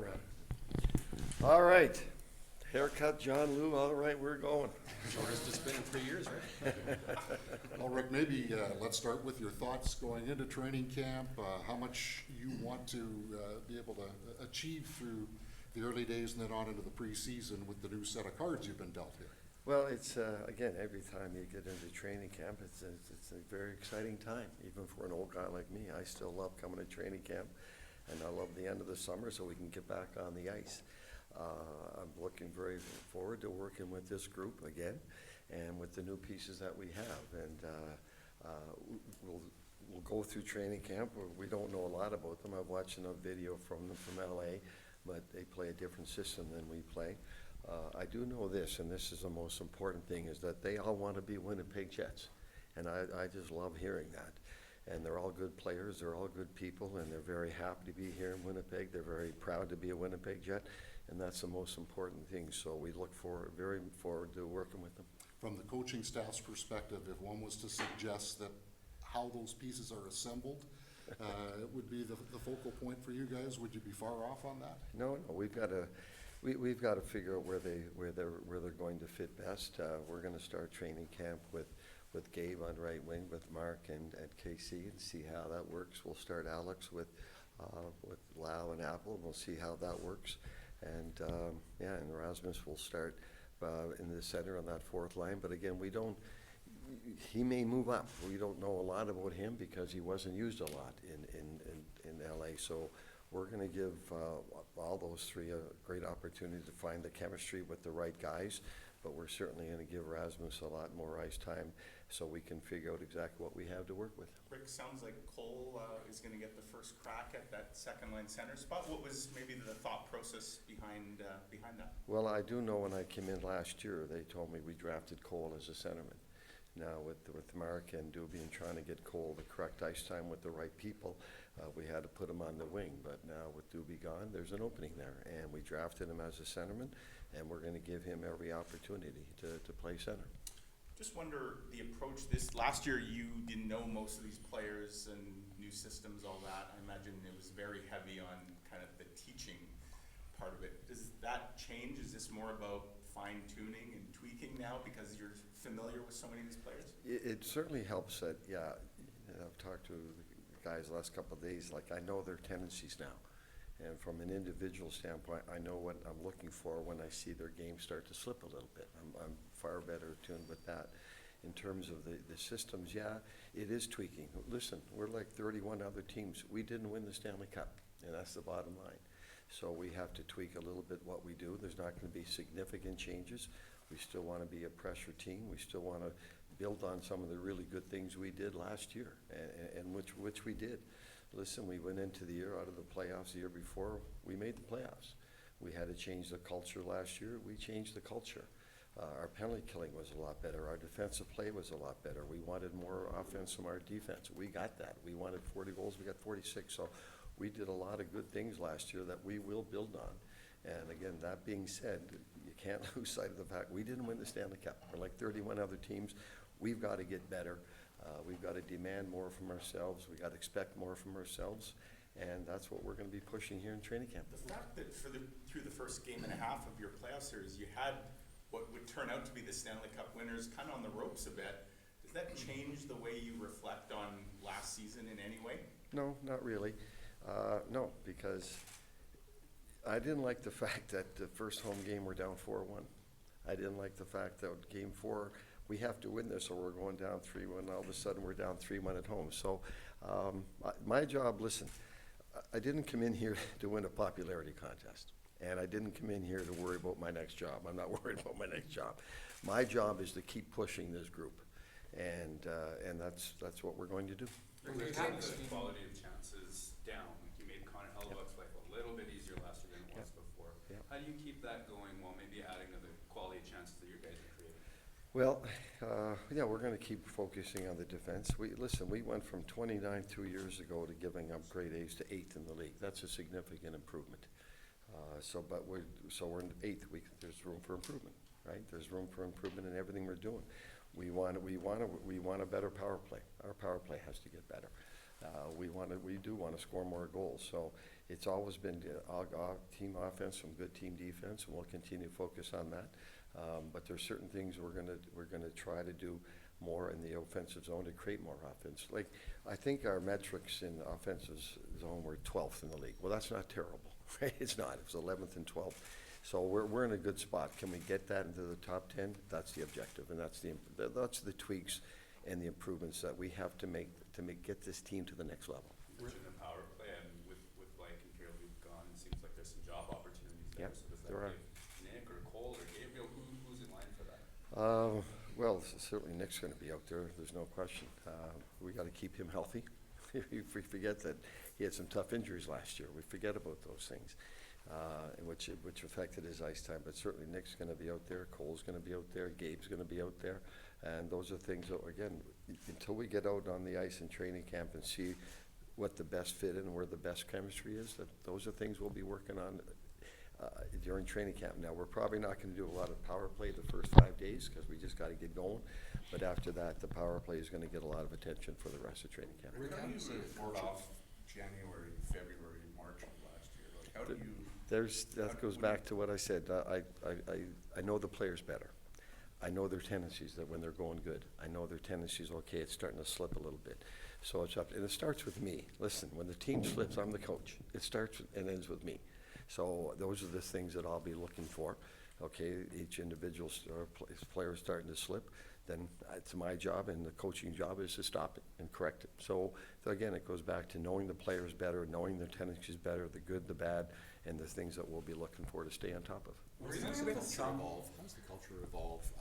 around. All right. Haircut, John Lou. All right, we're going. Shortest it's been in 3 years, right? Well, Rick, maybe let's start with your thoughts going into training camp, how much you want to be able to achieve through the early days and then on into the preseason with the new set of cards you've been dealt here. Well, it's, again, every time you get into training camp, it's a very exciting time. Even for an old guy like me, I still love coming to training camp, and I love the end of the summer so we can get back on the ice. I'm looking very forward to working with this group again and with the new pieces that we have. And we'll go through training camp. We don't know a lot about them. I've watched enough video from them from LA, but they play a different system than we play. I do know this, and this is the most important thing, is that they all want to be Winnipeg Jets. And I just love hearing that. And they're all good players, they're all good people, and they're very happy to be here in Winnipeg. They're very proud to be a Winnipeg Jet, and that's the most important thing. So we look very forward to working with them. From the coaching staff's perspective, if one was to suggest that how those pieces are assembled, it would be the focal point for you guys, would you be far off on that? No, we've got to figure out where they're going to fit best. We're going to start training camp with Gabe on right wing, with Mark and KC, and see how that works. We'll start Alex with Lau and Apple, and we'll see how that works. And and Rasmus will start in the center on that fourth line. But again, he may move up. We don't know a lot about him because he wasn't used a lot in LA. So we're going to give all those three a great opportunity to find the chemistry with the right guys. But we're certainly going to give Rasmus a lot more ice time so we can figure out exactly what we have to work with. Rick, sounds like Cole is going to get the first crack at that second line center spot. What was maybe the thought process behind that? Well, I do know when I came in last year, they told me we drafted Cole as a centerman. Now with Mark and Doobie and trying to get Cole the correct ice time with the right people, we had to put him on the wing. But now with Doobie gone, there's an opening there, and we drafted him as a centerman, and we're going to give him every opportunity to play center. Just wonder the approach this last year. You didn't know most of these players and new systems, all that. I imagine it was very heavy on kind of the teaching part of it. Does that change? Is this more about fine tuning and tweaking now because you're familiar with so many of these players? It certainly helps that, yeah, I've talked to the guys the last couple of days, like I know their tendencies now. And from an individual standpoint, I know what I'm looking for when I see their game start to slip a little bit. I'm far better tuned with that. In terms of the systems, yeah, it is tweaking. Listen, we're like 31 other teams. We didn't win the Stanley Cup, and that's the bottom line. So we have to tweak a little bit what we do. There's not going to be significant changes. We still want to be a pressure team. We still want to build on some of the really good things we did last year, and which we did. Listen, we went into the year out of the playoffs the year before. We made the playoffs. We had to change the culture last year. We changed the culture. Our penalty killing was a lot better. Our defensive play was a lot better. We wanted more offense from our defense. We got that. We wanted 40 goals. We got 46. So we did a lot of good things last year that we will build on. And again, that being said, you can't lose sight of the fact we didn't win the Stanley Cup. We're like 31 other teams. We've got to get better. We've got to demand more from ourselves. We've got to expect more from ourselves. And that's what we're going to be pushing here in training camp. The fact that through the first game and a half of your playoff series, you had what would turn out to be the Stanley Cup winners kind of on the ropes a bit. Does that change the way you reflect on last season in any way? No, not really. No, because I didn't like the fact that the first home game we're down 4-1. I didn't like the fact that game 4 we have to win this or we're going down 3-1. All of a sudden we're down 3-1 at home. So my job, listen, I didn't come in here to win a popularity contest. And I didn't come in here to worry about my next job. I'm not worried about my next job. My job is to keep pushing this group. And that's what we're going to do. You're taking the quality of chances down. Like you made Connor Hellebuyck's life a little bit easier last year than it was before. Yep. How do you keep that going while maybe adding to the quality of chances that you guys are creating? Well, we're going to keep focusing on the defense. We went from 29 2 years ago to giving up grade A's to 8th in the league. That's a significant improvement. We're in 8th. There's room for improvement, right? There's room for improvement in everything we're doing. We want a better power play. Our power play has to get better. We do want to score more goals. So it's always been team offense, some good team defense, and we'll continue to focus on that. But there's certain things we're gonna try to do more in the offensive zone to create more offense. Like, I think our metrics in the offensive zone were 12th in the league. Well, that's not terrible, right? It's not. It's 11th and 12th. So we're in a good spot. Can we get that into the top 10? That's the objective, and that's the tweaks and the improvements that we have to make get this team to the next level. You mentioned the power play, and with Blake and Carolyn gone, it seems like there's some job opportunities there. Yep, So does there that are. give Nick or Cole or Gabriel, who's in line for that? Well, certainly Nick's going to be out there. There's no question. We got to keep him healthy. We forget that he had some tough injuries last year. We forget about those things, which affected his ice time. But certainly Nick's going to be out there. Cole's going to be out there. Gabe's going to be out there. And those are things that, again, until we get out on the ice in training camp and see what the best fit and where the best chemistry is, those are things we'll be working on during training camp. Now, we're probably not going to do a lot of power play the first 5 days because we just got to get going. But after that, the power play is going to get a lot of attention for the rest of training camp. Rick, how do you report off January, February, March of last year? Like, how do you? That goes back to what I said. I know the players better. I know their tendencies, that when they're going good. I know their tendencies, okay, it's starting to slip a little bit. So it's up, and it starts with me. Listen, when the team slips, I'm the coach. It starts and ends with me. So those are the things that I'll be looking for. Okay, each individual player is starting to slip, then it's my job, and the coaching job is to stop it and correct it. So again, it goes back to knowing the players better, knowing their tendencies better, the good, the bad, and the things that we'll be looking for to stay on top of. How does the culture evolve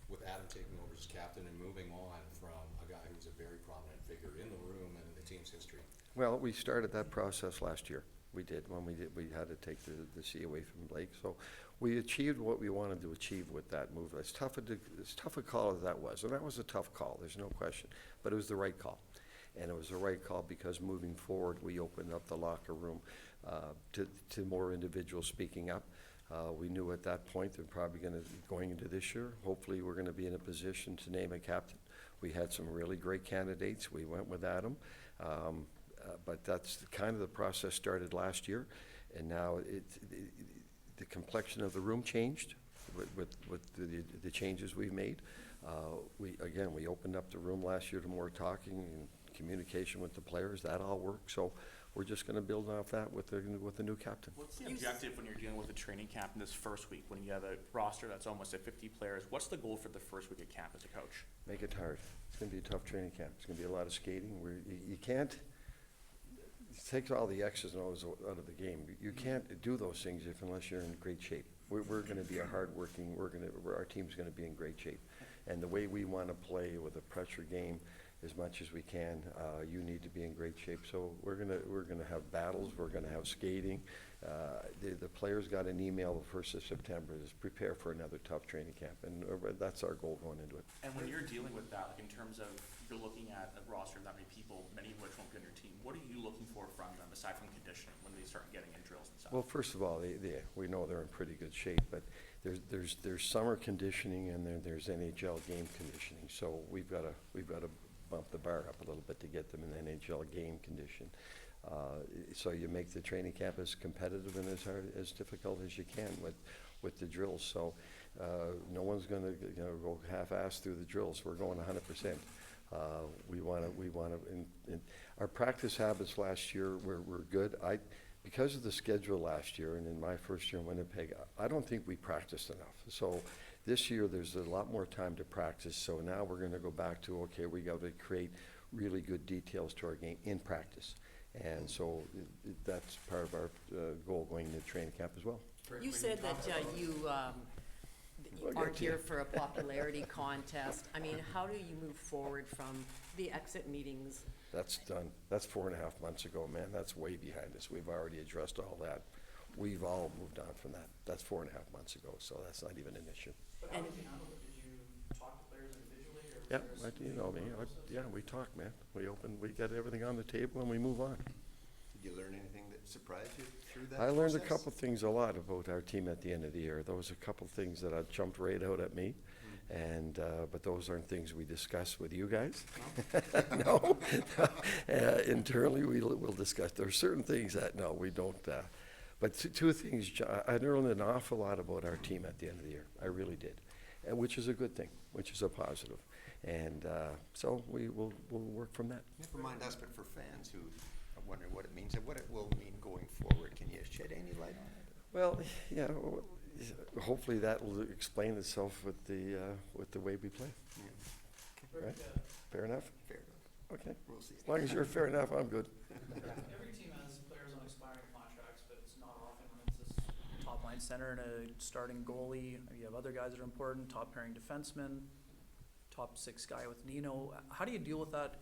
with Adam taking over as captain and moving on from a guy who's a very prominent figure in the room and in the team's history? Well, we started that process last year. We did. We had to take the C away from Blake. So we achieved what we wanted to achieve with that move. As tough a call as that was, and that was a tough call, there's no question, but it was the right call. And it was the right call because moving forward, we opened up the locker room to more individuals speaking up. We knew at that point they're probably going into this year, hopefully we're going to be in a position to name a captain. We had some really great candidates. We went with Adam. But that's kind of the process started last year, and now the complexion of the room changed with the changes we've made. We opened up the room last year to more talking and communication with the players. That all worked. So we're just going to build off that with the new captain. What's the objective when you're dealing with a training camp in this first week, when you have a roster that's almost at 50 players? What's the goal for the first week of camp as a coach? Make it hard. It's going to be a tough training camp. It's going to be a lot of skating. You can't. It takes all the X's and O's out of the game. You can't do those things unless you're in great shape. We're going to be a hard-working. Our team's going to be in great shape, and the way we want to play with a pressure game, as much as we can, you need to be in great shape. So we're gonna have battles. We're gonna have skating. The players got an email the 1st of September to prepare for another tough training camp, and that's our goal going into it. And when you're dealing with that, like in terms of you're looking at a roster of that many people, many of which won't be on your team, what are you looking for from them aside from conditioning when they start getting in drills and stuff? Well, first of all, we know they're in pretty good shape, but there's summer conditioning and there's NHL game conditioning. So we've got to bump the bar up a little bit to get them in the NHL game condition. So you make the training camp as competitive and as difficult as you can with the drills. So no one's going to go half-assed through the drills. We're going 100%. We want to. Our practice habits last year were good. Because of the schedule last year and in my first year in Winnipeg, I don't think we practiced enough. So this year there's a lot more time to practice. So now we're going to go back to, okay, we got to create really good details to our game in practice. And so that's part of our goal going into training camp as well. You said that you aren't here for a popularity contest. I mean, how do you move forward from the exit meetings? That's done. That's 4.5 months ago, man. That's way behind us. We've already addressed all that. We've all moved on from that. That's 4.5 months ago, so that's not even an issue. But how did you handle it? Did you talk to players individually? Or Yeah, you know me. We talk, man. We get everything on the table and we move on. Did you learn anything that surprised you through that I learned a process? couple things a lot about our team at the end of the year. There was a couple things that jumped right out at me. And, but those aren't things we discuss with you guys. No. Internally, we'll discuss. There are certain things that, no, we don't. But two things, I learned an awful lot about our team at the end of the year. I really did, and which is a good thing, which is a positive. And so we'll work from that. Never mind us, but for fans who are wondering what it means and what it will mean going forward, can you shed any light on it? Well, yeah, hopefully that will explain itself with the way we play. Yeah. Right? Fair enough? Fair enough. Okay. We'll see. As long as you're fair enough, I'm good. Every team has players on expiring contracts, but it's not often when it's this top line center and a starting goalie. You have other guys that are important, top pairing defenseman, top six guy with Nino. How do you deal with that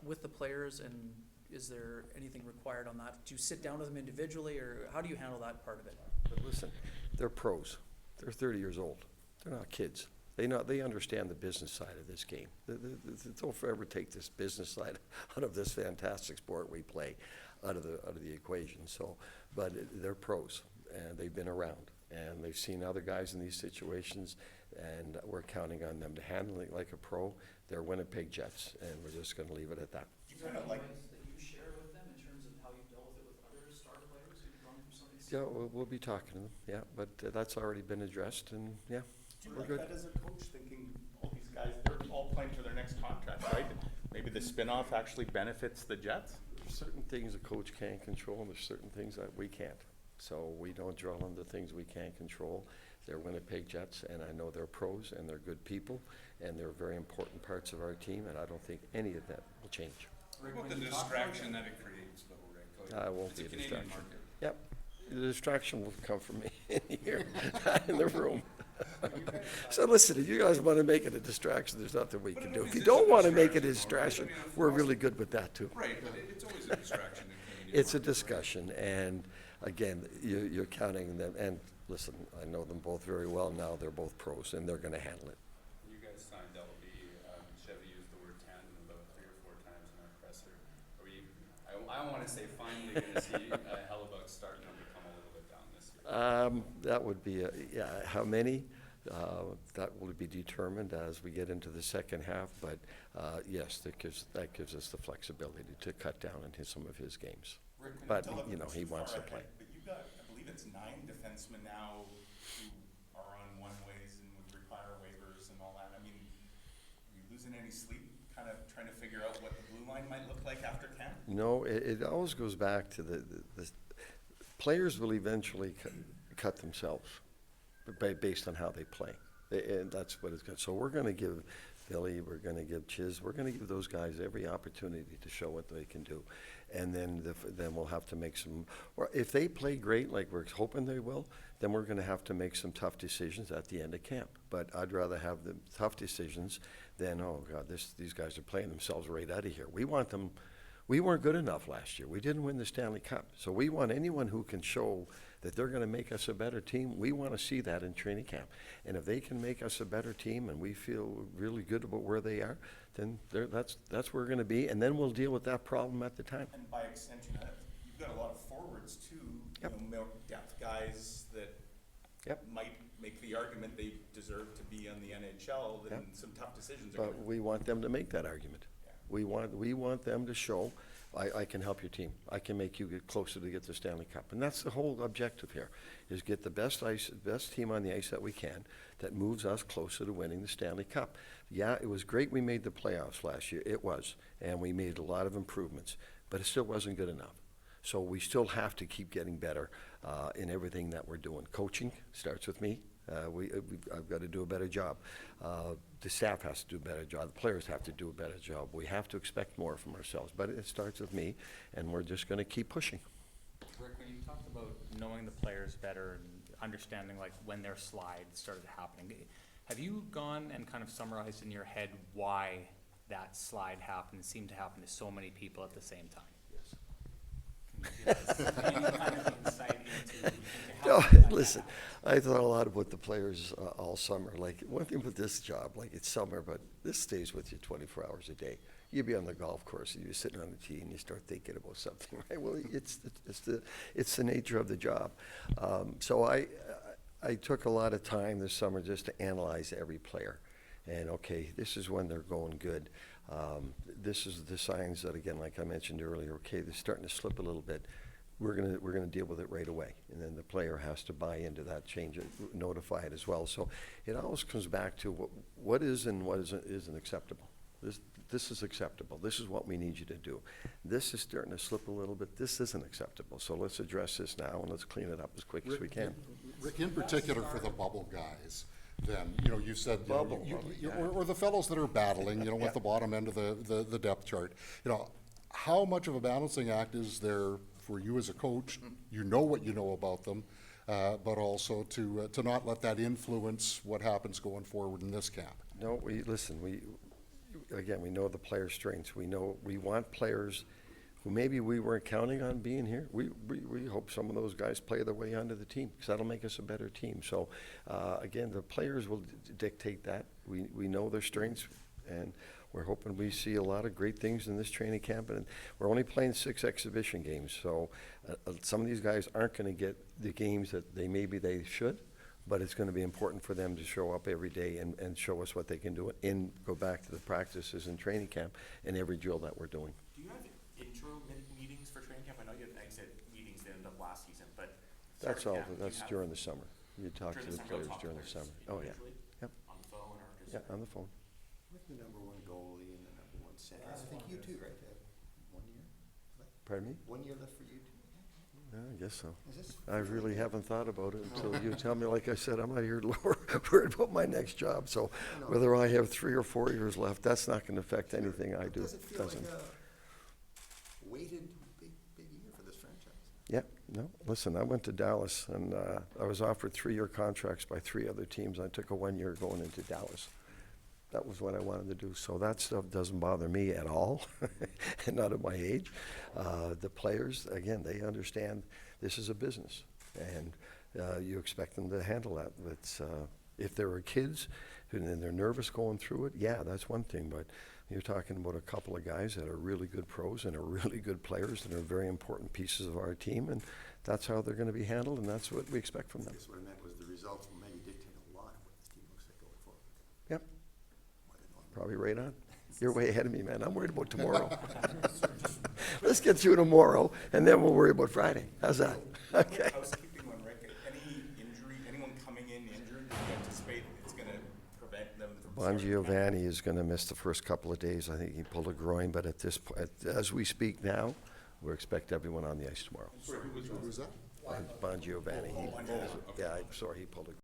with the players, and is there anything required on that? Do you sit down with them individually, or how do you handle that part of it? But listen, they're pros. They're 30 years old. They're not kids. They understand the business side of this game. Don't forever take this business side out of this fantastic sport we play out of the equation. So, but they're pros, and they've been around, and they've seen other guys in these situations, and we're counting on them to handle it like a pro. They're Winnipeg Jets, and we're just going to leave it at that. Is there any ways that you share with them in terms of how you dealt with it with other star players who've gone through something Yeah, similar? we'll be talking to them. Yeah, but that's already been addressed, and yeah. Do you We're like good. that as a coach, thinking all these guys, they're all playing for their next contract, right? Maybe the spin-off actually benefits the Jets? There's certain things a coach can't control, and there's certain things that we can't. So we don't dwell on the things we can't control. They're Winnipeg Jets, and I know they're pros, and they're good people, and they're very important parts of our team, and I don't think any of that will change. What about the distraction that it creates, though, Rick? Like, I won't it's be a Canadian distraction. market. Yep, the distraction will come from me in here, not in the room. So listen, if you guys want to make it a distraction, there's nothing we can do. If you don't want to make it a distraction, we're really good with that too. Right, but it's always a distraction in Canadian It's a market, right? discussion, and again, you're counting them, and listen, I know them both very well now, they're both pros, and they're gonna handle it. You guys signed LB, Chevy used the word tandem about 3 or 4 times in our presser. Are we, I wanna say finally gonna see Hellebuyck starting to become a little bit down this year. That would be, yeah, how many? That will be determined as we get into the second half, but yes, that gives us the flexibility to cut down on some of his games. Rick, can But, tell if you know, it's he too wants far to play. ahead, But you got, I believe it's 9 defensemen now who are on one-ways and would require waivers and all that. I mean, are you losing any sleep, kind of trying to figure out what the blue line might look like after camp? No, it always goes back to the players will eventually cut themselves based on how they play. And that's what it's got. So we're going to give Philly, we're going to give Chiz, we're going to give those guys every opportunity to show what they can do. And then we'll have to make some, or if they play great like we're hoping they will, then we're going to have to make some tough decisions at the end of camp. But I'd rather have the tough decisions than, oh God, these guys are playing themselves right out of here. We want them. We weren't good enough last year. We didn't win the Stanley Cup. So we want anyone who can show that they're going to make us a better team. We want to see that in training camp. And if they can make us a better team and we feel really good about where they are, then that's where we're going to be. And then we'll deal with that problem at the time. And by extension, you've got a lot of forwards too, Yep. you know, more depth guys that Yep. might make the argument they deserve to be on the NHL, then Yep. some tough decisions are But gonna. we want them to make that argument. Yeah. We want them to show, I can help your team. I can make you get closer to get the Stanley Cup. And that's the whole objective here, is get the best team on the ice that we can that moves us closer to winning the Stanley Cup. Yeah, it was great we made the playoffs last year. It was. And we made a lot of improvements. But it still wasn't good enough. So we still have to keep getting better in everything that we're doing. Coaching starts with me. I've got to do a better job. The staff has to do a better job. The players have to do a better job. We have to expect more from ourselves, but it starts with me, and we're just going to keep pushing. Rick, when you talked about knowing the players better and understanding like when their slides started happening, have you gone and kind of summarized in your head why that slide happened, seemed to happen to so many people at the same time? Yes. Can you give us any kind of insight into No, how that listen, happened? I thought a lot about the players all summer. Like, one thing with this job, like, it's summer, but this stays with you 24 hours a day. You be on the golf course, and you're sitting on the tee, and you start thinking about something, right? Well, it's the nature of the job. So I took a lot of time this summer just to analyze every player. And, okay, this is when they're going good. This is the signs that, again, like I mentioned earlier, okay, they're starting to slip a little bit. We're gonna deal with it right away. And then the player has to buy into that change, notify it as well. So it always comes back to what is and what isn't acceptable. This is acceptable. This is what we need you to do. This is starting to slip a little bit. This isn't acceptable. So let's address this now and let's clean it up as quick as we can. Rick, in particular for the bubble guys, then, you know, you said, you know, Bubble, yeah. or the fellows that are battling, you know, at the bottom end of the depth chart. You know, how much of a balancing act is there for you as a coach? You know what you know about them, but also to not let that influence what happens going forward in this camp. No, listen, again, we know the players' strengths. We know, we want players who maybe we weren't counting on being here. We hope some of those guys play their way onto the team, because that'll make us a better team. So, again, the players will dictate that. We know their strengths, and we're hoping we see a lot of great things in this training camp. And we're only playing 6 exhibition games, so some of these guys aren't gonna get the games that maybe they should, but it's gonna be important for them to show up every day and show us what they can do and go back to the practices and training camp and every drill that we're doing. Do you have intro meetings for training camp? I know you had exit meetings that ended up last season, but. That's starting all, camp, do you that's have- during the summer. You talk to during the summer, you'll players talk to during the players summer. Oh, yeah. individually? Yep. On the phone or just? Yeah, on the phone. With the number one goalie and the number one center, I think you too, right? 1 year? Pardon me? 1 year left for you too? Yeah, I guess so. Is this? I really haven't thought about it until you tell me. Like I said, I'm not here worried about my next job, so No. whether I have 3 or 4 years left, that's not gonna affect anything I do. Does it feel like Doesn't. a weighted big year for this franchise? Yeah, no, listen, I went to Dallas, and I was offered 3-year contracts by 3 other teams. I took a 1-year going into Dallas. That was what I wanted to do, so that stuff doesn't bother me at all, and not at my age. The players, again, they understand this is a business, and you expect them to handle that. But if there are kids and they're nervous going through it, yeah, that's one thing, but you're talking about a couple of guys that are really good pros and are really good players and are very important pieces of our team, and that's how they're gonna be handled, and that's what we expect from I them. guess what I meant was the results will maybe dictate a lot of what this team looks like going forward. Yep, More than normal. probably right on. You're way ahead of me, man. I'm worried about tomorrow. Let's get through tomorrow, and then we'll worry about Friday. How's that? Okay. Housekeeping one, Rick. Any injury, anyone coming in injured, do you anticipate it's gonna prevent them from Bon starting camp? Giovanni is gonna miss the first couple of days. I think he pulled a groin, but at this point, as we speak now, we expect everyone on the ice tomorrow. Who's that? Bon Giovanni, Bon Giovanni, okay. yeah, I'm sorry, he pulled a